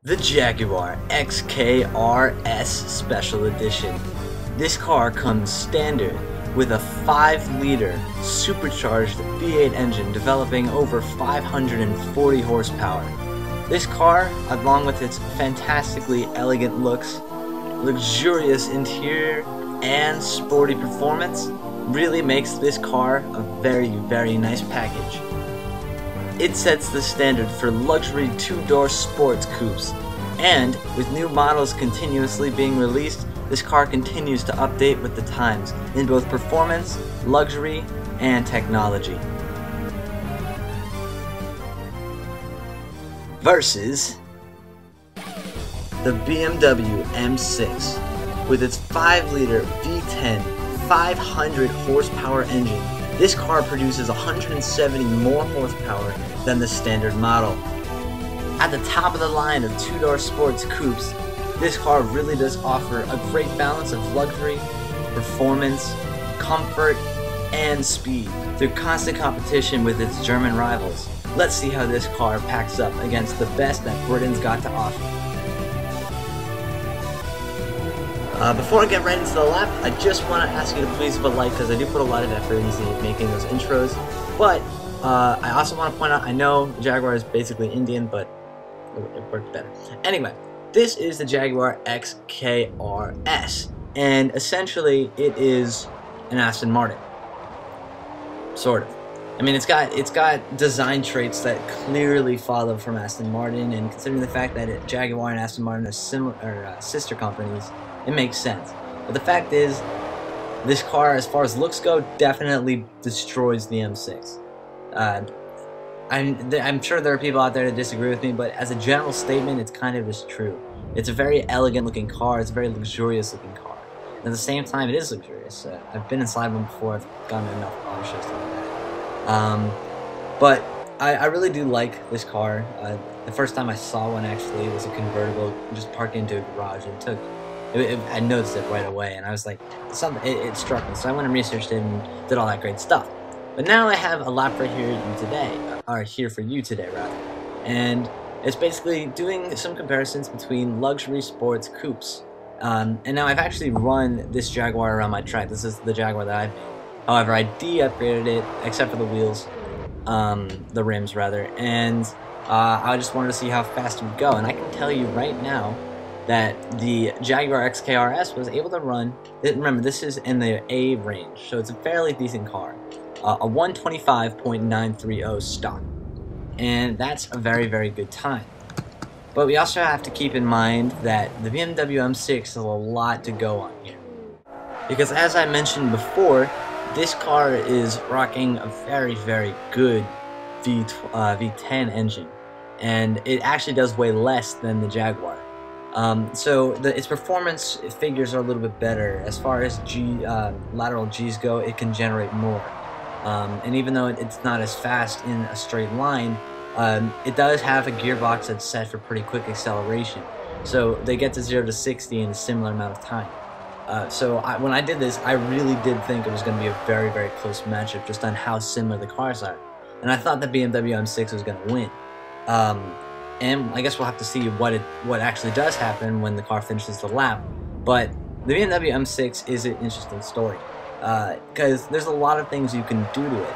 The Jaguar XKR-S Special Edition. This car comes standard with a 5-liter supercharged V8 engine developing over 540 horsepower. This car, along with its fantastically elegant looks, luxurious interior, and sporty performance, really makes this car a very nice package. It sets the standard for luxury 2-door sports coupes, and with new models continuously being released, this car continues to update with the times in both performance, luxury, and technology. Versus the BMW M6 with its 5-liter V10 500 horsepower engine. This car produces 170 more horsepower than the standard model. At the top of the line of 2-door sports coupes, this car really does offer a great balance of luxury, performance, comfort, and speed through constant competition with its German rivals. Let's see how this car packs up against the best that Britain's got to offer. Before I get right into the lap, I just want to ask you to please leave a like, because I do put a lot of effort into making those intros. But I also want to point out, I know Jaguar is basically Indian, but it worked better. Anyway, this is the Jaguar XKR-S, and essentially it is an Aston Martin, sort of. I mean, it's got design traits that clearly follow from Aston Martin, and considering the fact that Jaguar and Aston Martin are similar, sister companies, it makes sense. But the fact is, this car, as far as looks go, definitely destroys the M6. I'm sure there are people out there that disagree with me, but as a general statement, it's kind of just true. It's a very elegant looking car, it's a very luxurious looking car. And at the same time, it is luxurious. I've been inside one before, I've gotten enough auto shows to like that. But I really do like this car. The first time I saw one, actually, it was a convertible, just parked into a garage, and I noticed it right away, and I was like, it struck me. So I went and researched it and did all that great stuff. But now I have a lap right here for you today, rather. And it's basically doing some comparisons between luxury sports coupes. And now I've actually run this Jaguar around my track. This is the Jaguar that I made. However, I de-upgraded it, except for the wheels, the rims rather, and I just wanted to see how fast it would go. And I can tell you right now that the Jaguar XKR-S was able to run, remember this is in the A range, so it's a fairly decent car, a 125.930 stock, and that's a very good time. But we also have to keep in mind that the BMW M6 has a lot to go on here, because as I mentioned before, this car is rocking a very good V10 engine, and it actually does way less than the Jaguar. So its performance figures are a little bit better. As far as lateral G's go, it can generate more. And even though it's not as fast in a straight line, it does have a gearbox that's set for pretty quick acceleration. So they get to 0 to 60 in a similar amount of time. So when I did this, I really did think it was going to be a very close matchup just on how similar the cars are. And I thought the BMW M6 was going to win. And I guess we'll have to see what actually does happen when the car finishes the lap. But the BMW M6 is an interesting story, because there's a lot of things you can do to it.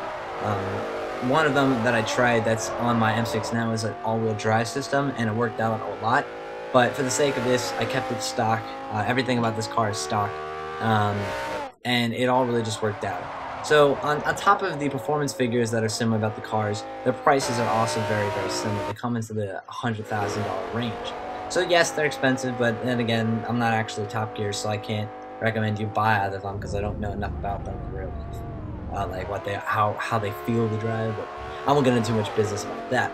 One of them that I tried that's on my M6 now is an all-wheel drive system, and it worked out a lot. But for the sake of this, I kept it stock. Everything about this car is stock, and it all really just worked out. So on top of the performance figures that are similar about the cars, their prices are also very similar. They come into the $100,000 range. So yes, they're expensive, but then again, I'm not actually Top Gear, so I can't recommend you buy either of them because I don't know enough about them in real life, like how they feel to drive. But I won't get into too much business about that.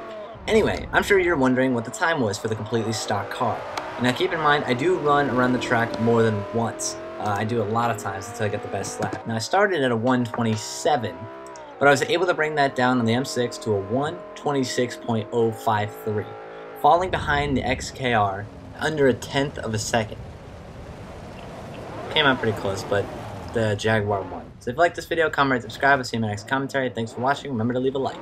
Anyway, I'm sure you're wondering what the time was for the completely stock car. Now keep in mind, I do run around the track more than once. I do a lot of times until I get the best lap. Now I started at a 127, but I was able to bring that down on the M6 to a 126.053, falling behind the XKR under a tenth of a second. Came out pretty close, but the Jaguar won. So if you like this video, comment, rate, subscribe, and see you in my next commentary. Thanks for watching. Remember to leave a like.